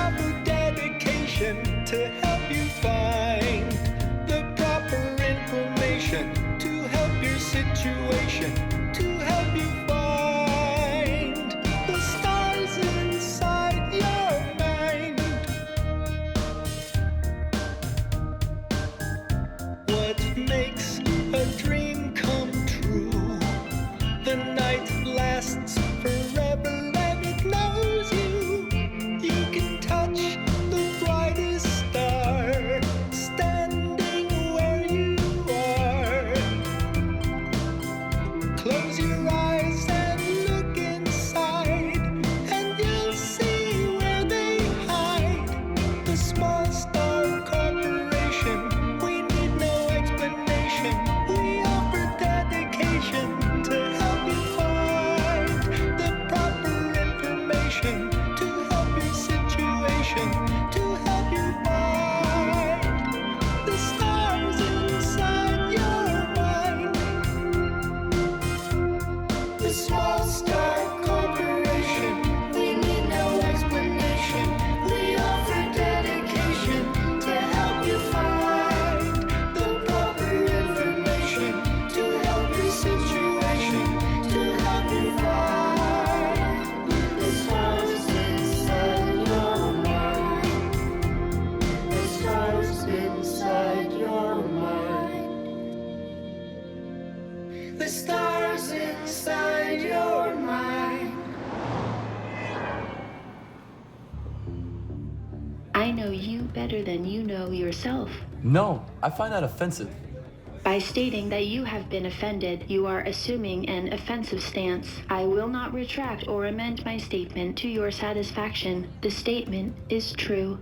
Q: offer dedication to help you find the proper information to help your situation, to help you find the stars inside your mind. What makes a dream come true? The night lasts forever and it knows you. You can touch the brightest star standing where you are. Close your eyes and look inside, and you'll see where they hide. The Small Star Corporation, we need no explanation. We offer dedication to help you find the proper information, to help your situation, to help you find the stars inside your mind. The Small Star Corporation, we need no explanation. We offer dedication to help you find the proper information, to help your situation, to help you find the stars inside your mind. The stars inside your mind. The stars inside your mind.
D: I know you better than you know yourself.
C: No, I find that offensive.
D: By stating that you have been offended, you are assuming an offensive stance. I will not retract or amend my statement to your satisfaction. The statement is true.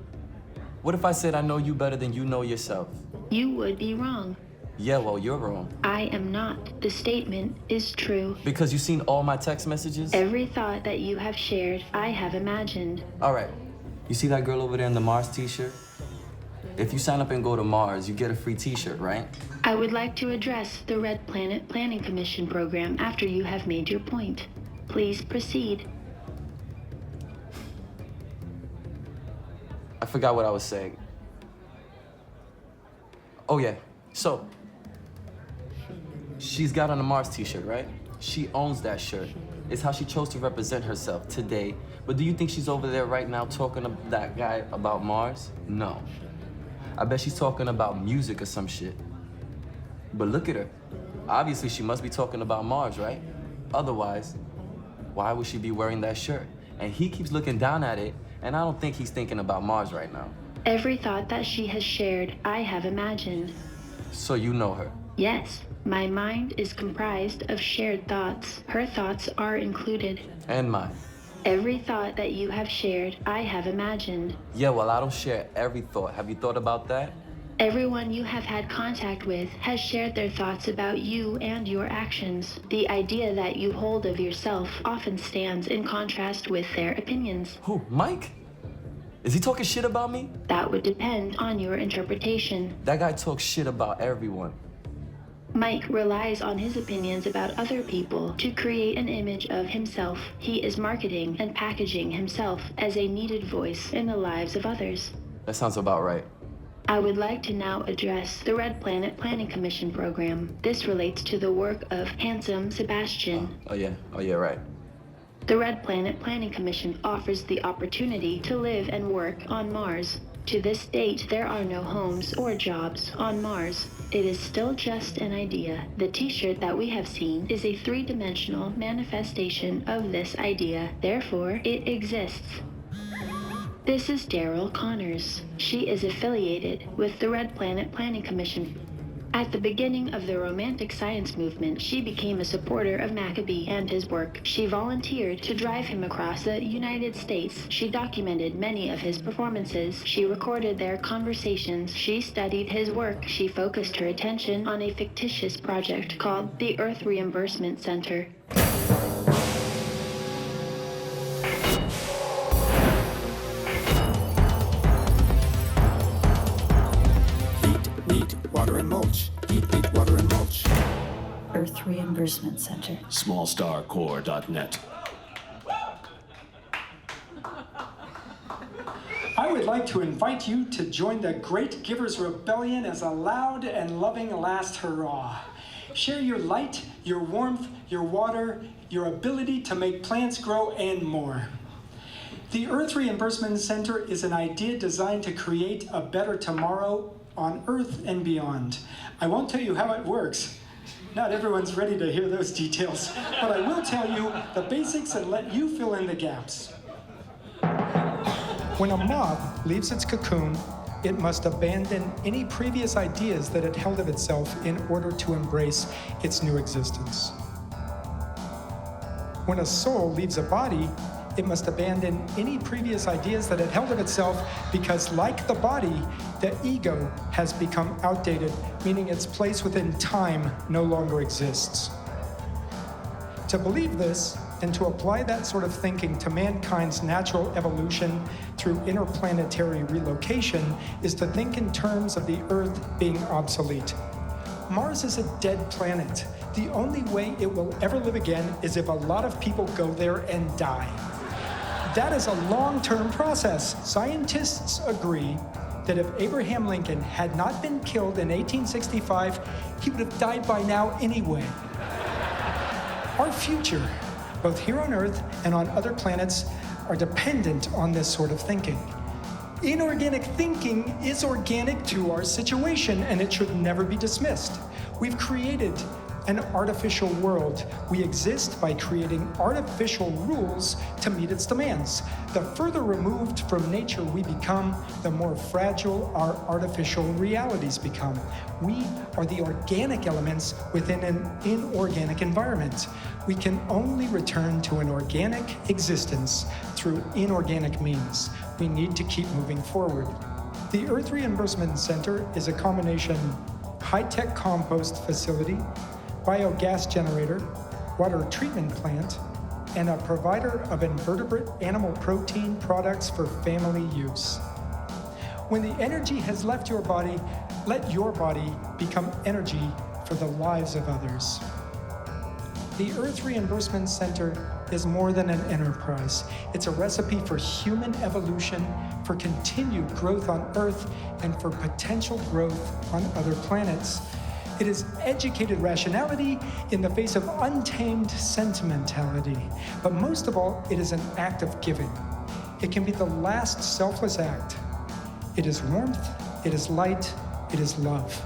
C: What if I said I know you better than you know yourself?
D: You would be wrong.
C: Yeah, well, you're wrong.
D: I am not. The statement is true.
C: Because you've seen all my text messages?
D: Every thought that you have shared, I have imagined.
C: All right. You see that girl over there in the Mars t-shirt? If you sign up and go to Mars, you get a free t-shirt, right?
D: I would like to address the Red Planet Planning Commission program after you have made your point. Please proceed.
C: I forgot what I was saying. Oh, yeah. So, she's got on a Mars t-shirt, right? She owns that shirt. It's how she chose to represent herself today. But do you think she's over there right now talking to that guy about Mars? No. I bet she's talking about music or some shit. But look at her. Obviously, she must be talking about Mars, right? Otherwise, why would she be wearing that shirt? And he keeps looking down at it, and I don't think he's thinking about Mars right now.
D: Every thought that she has shared, I have imagined.
C: So you know her?
D: Yes, my mind is comprised of shared thoughts. Her thoughts are included.
C: And mine.
D: Every thought that you have shared, I have imagined.
C: Yeah, well, I don't share every thought. Have you thought about that?
D: Everyone you have had contact with has shared their thoughts about you and your actions. The idea that you hold of yourself often stands in contrast with their opinions.
C: Who, Mike? Is he talking shit about me?
D: That would depend on your interpretation.
C: That guy talks shit about everyone.
D: Mike relies on his opinions about other people to create an image of himself. He is marketing and packaging himself as a needed voice in the lives of others.
C: That sounds about right.
D: I would like to now address the Red Planet Planning Commission program. This relates to the work of Handsome Sebastian.
C: Oh yeah, right.
D: The Red Planet Planning Commission offers the opportunity to live and work on Mars. To this date, there are no homes or jobs on Mars. It is still just an idea. The t-shirt that we have seen is a three-dimensional manifestation of this idea. Therefore, it exists. This is Daryl Connors. She is affiliated with the Red Planet Planning Commission. At the beginning of the Romantic Science movement, she became a supporter of McAbee and his work. She volunteered to drive him across the United States. She documented many of his performances. She recorded their conversations. She studied his work. She focused her attention on a fictitious project called the Earth Reimbursement Center.
A: Water and mulch. Eat, water and mulch.
B: Earth Reimbursement Center.
P: Smallstarcore.net.
K: I would like to invite you to join the Great Givers Rebellion as a loud and loving last hurrah. Share your light, your warmth, your water, your ability to make plants grow, and more. The Earth Reimbursement Center is an idea designed to create a better tomorrow on Earth and beyond. I won't tell you how it works. Not everyone's ready to hear those details, but I will tell you the basics and let you fill in the gaps. When a moth leaves its cocoon, it must abandon any previous ideas that it held of itself in order to embrace its new existence. When a soul leaves a body, it must abandon any previous ideas that it held of itself because, like the body, the ego has become outdated, meaning its place within time no longer exists. To believe this and to apply that sort of thinking to mankind's natural evolution through interplanetary relocation is to think in terms of the Earth being obsolete. Mars is a dead planet. The only way it will ever live again is if a lot of people go there and die. That is a long-term process. Scientists agree that if Abraham Lincoln had not been killed in 1865, he would have died by now anyway. Our future, both here on Earth and on other planets, are dependent on this sort of thinking. Inorganic thinking is organic to our situation, and it should never be dismissed. We've created an artificial world. We exist by creating artificial rules to meet its demands. The further removed from nature we become, the more fragile our artificial realities become. We are the organic elements within an inorganic environment. We can only return to an organic existence through inorganic means. We need to keep moving forward. The Earth Reimbursement Center is a combination high-tech compost facility, biogas generator, water treatment plant, and a provider of invertebrate animal protein products for family use. When the energy has left your body, let your body become energy for the lives of others. The Earth Reimbursement Center is more than an enterprise. It's a recipe for human evolution, for continued growth on Earth, and for potential growth on other planets. It is educated rationality in the face of untamed sentimentality. But most of all, it is an act of giving. It can be the last selfless act. It is warmth, it is light, it is love.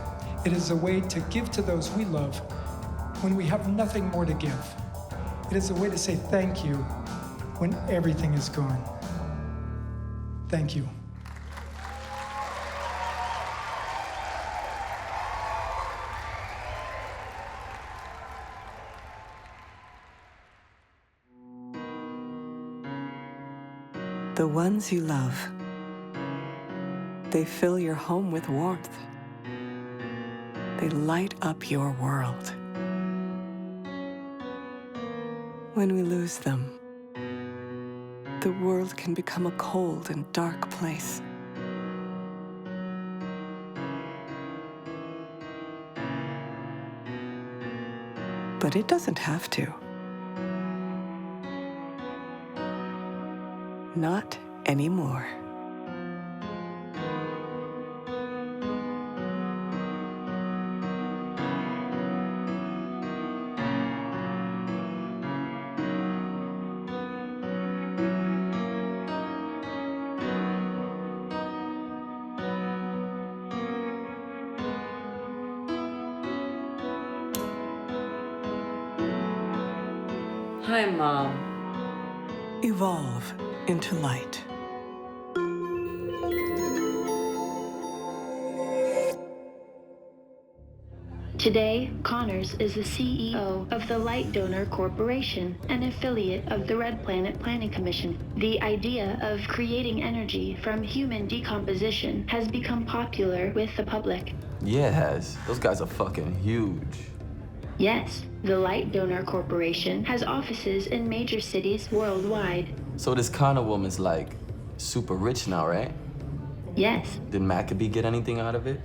K: It is a way to give to those we love when we have nothing more to give. It is a way to say thank you when everything is gone. Thank you.
R: The ones you love, they fill your home with warmth. They light up your world. When we lose them, the world can become a cold and dark place. But it doesn't have to. Not anymore.
S: Hi, Mom.
R: Evolve into light.
D: Today, Connors is the CEO of the Light Donor Corporation, an affiliate of the Red Planet Planning Commission. The idea of creating energy from human decomposition has become popular with the public.
C: Yeah, it has. Those guys are fucking huge.
D: Yes, the Light Donor Corporation has offices in major cities worldwide.
C: So this Connor woman's like super rich now, right?
D: Yes.
C: Did McAbee get anything out of it?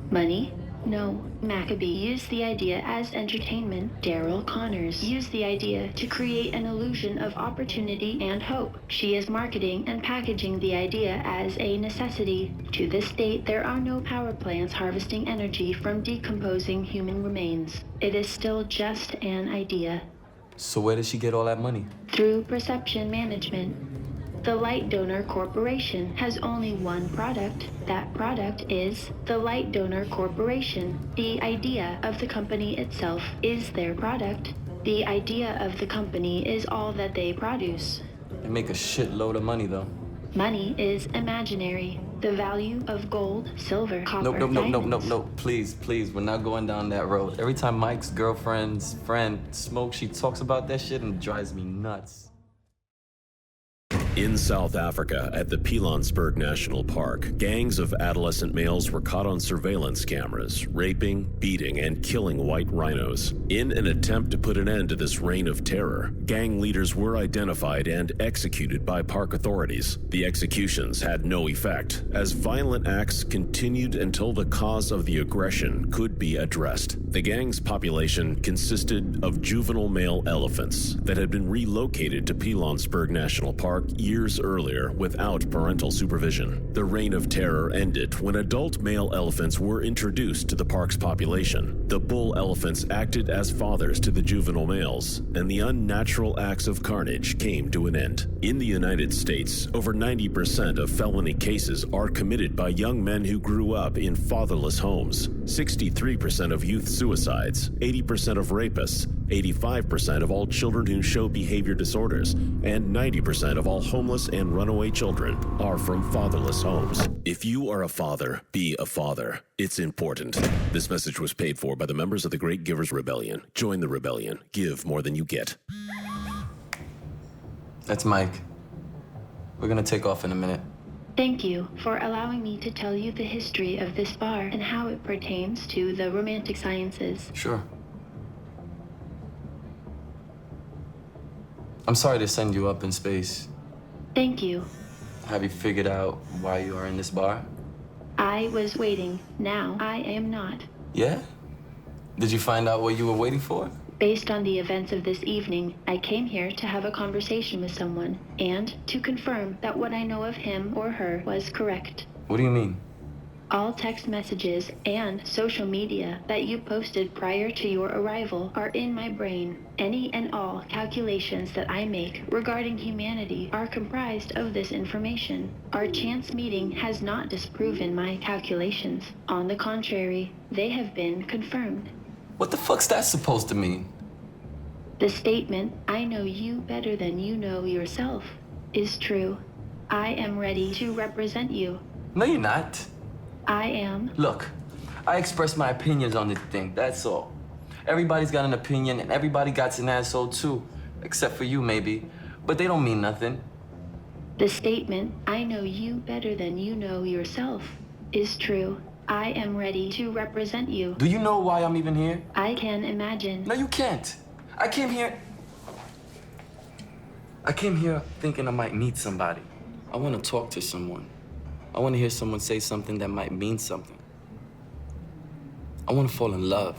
D: Money, No, McAbee used the idea as entertainment. Daryl Connors used the idea to create an illusion of opportunity and hope. She is marketing and packaging the idea as a necessity. To this date, there are no power plants harvesting energy from decomposing human remains. It is still just an idea.
C: So where did she get all that money?
D: Through perception management. The Light Donor Corporation has only one product. That product is the Light Donor Corporation. The idea of the company itself is their product. The idea of the company is all that they produce.
C: They make a shitload of money, though.
D: Money is imaginary. The value of gold, silver, copper,
C: Nope. Please, we're not going down that road. Every time Mike's girlfriend's friend smokes, she talks about that shit and it drives me nuts.
T: In South Africa, at the Pilanesberg National Park, gangs of adolescent males were caught on surveillance cameras, raping, beating, and killing white rhinos. In an attempt to put an end to this reign of terror, gang leaders were identified and executed by park authorities. The executions had no effect, as violent acts continued until the cause of the aggression could be addressed. The gang's population consisted of juvenile male elephants that had been relocated to Pilanesberg National Park years earlier without parental supervision. The reign of terror ended when adult male elephants were introduced to the park's population. The bull elephants acted as fathers to the juvenile males, and the unnatural acts of carnage came to an end. In the United States, over 90% of felony cases are committed by young men who grew up in fatherless homes. 63% of youth suicides, 80% of rapists, 85% of all children who show behavior disorders, and 90% of all homeless and runaway children are from fatherless homes. If you are a father, be a father. It's important. This message was paid for by the members of the Great Givers Rebellion. Join the rebellion. Give more than you get.
C: That's Mike. We're gonna take off in a minute.
D: Thank you for allowing me to tell you the history of this bar and how it pertains to the romantic sciences.
C: Sure. I'm sorry to send you up in space.
D: Thank you.
C: Have you figured out why you are in this bar?
D: I was waiting. Now I am not.
C: Yeah? Did you find out what you were waiting for?
D: Based on the events of this evening, I came here to have a conversation with someone and to confirm that what I know of him or her was correct.
C: What do you mean?
D: All text messages and social media that you posted prior to your arrival are in my brain. Any and all calculations that I make regarding humanity are comprised of this information. Our chance meeting has not disproven my calculations. On the contrary, they have been confirmed.
C: What the fuck's that supposed to mean?
D: The statement, "I know you better than you know yourself," is true. I am ready to represent you.
C: No, you're not.
D: I am.
C: Look, I express my opinions on this thing, that's all. Everybody's got an opinion, and everybody got an asshole too. Except for you, maybe. But they don't mean nothing.
D: The statement, "I know you better than you know yourself," is true. I am ready to represent you.
C: Do you know why I'm even here?
D: I can imagine.
C: No, you can't. I came here thinking I might meet somebody. I want to talk to someone. I want to hear someone say something that might mean something. I want to fall in love.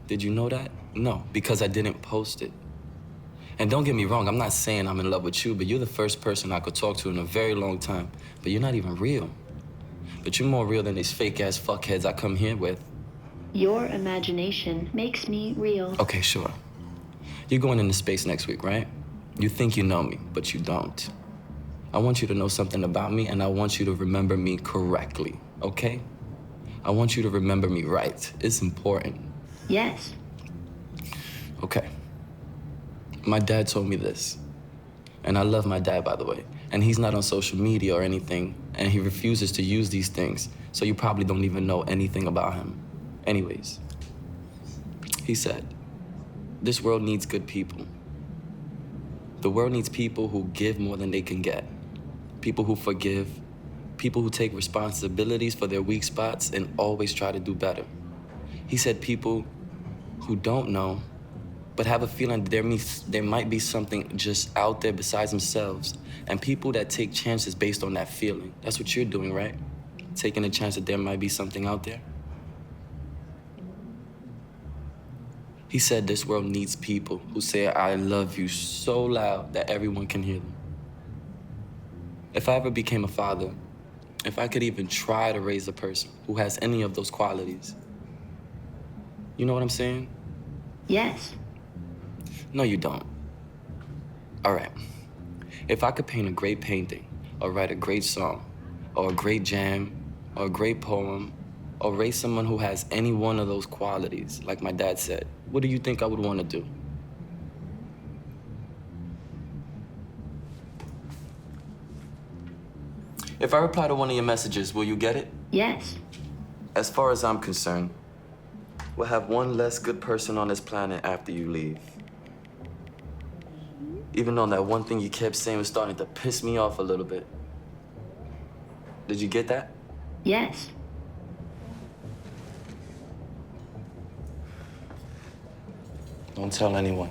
C: Did you know that? No, because I didn't post it. And don't get me wrong, I'm not saying I'm in love with you, but you're the first person I could talk to in a very long time. But you're not even real. But you're more real than these fake-ass fuckheads I come here with.
D: Your imagination makes me real.
C: Okay, sure. You're going into space next week, right? You think you know me, but you don't. I want you to know something about me, and I want you to remember me correctly, okay? I want you to remember me right. It's important.
D: Yes.
C: Okay. My dad told me this. And I love my dad, by the way. And he's not on social media or anything, and he refuses to use these things, so you probably don't even know anything about him. Anyways, he said, this world needs good people. The world needs people who give more than they can get. People who forgive, people who take responsibilities for their weak spots and always try to do better. He said people who don't know, but have a feeling there might be something just out there besides themselves, and people that take chances based on that feeling. That's what you're doing, right? Taking a chance that there might be something out there. He said this world needs people who say I love you so loud that everyone can hear them. If I ever became a father, if I could even try to raise a person who has any of those qualities, you know what I'm saying?
D: Yes.
C: No, you don't. All right. If I could paint a great painting, or write a great song, or a great jam, or a great poem, or raise someone who has any one of those qualities, like my dad said, what do you think I would want to do? If I reply to one of your messages, will you get it?
D: Yes.
C: As far as I'm concerned, we'll have one less good person on this planet after you leave. Even though that one thing you kept saying was starting to piss me off a little bit. Did you get that?
D: Yes.
C: Don't tell anyone.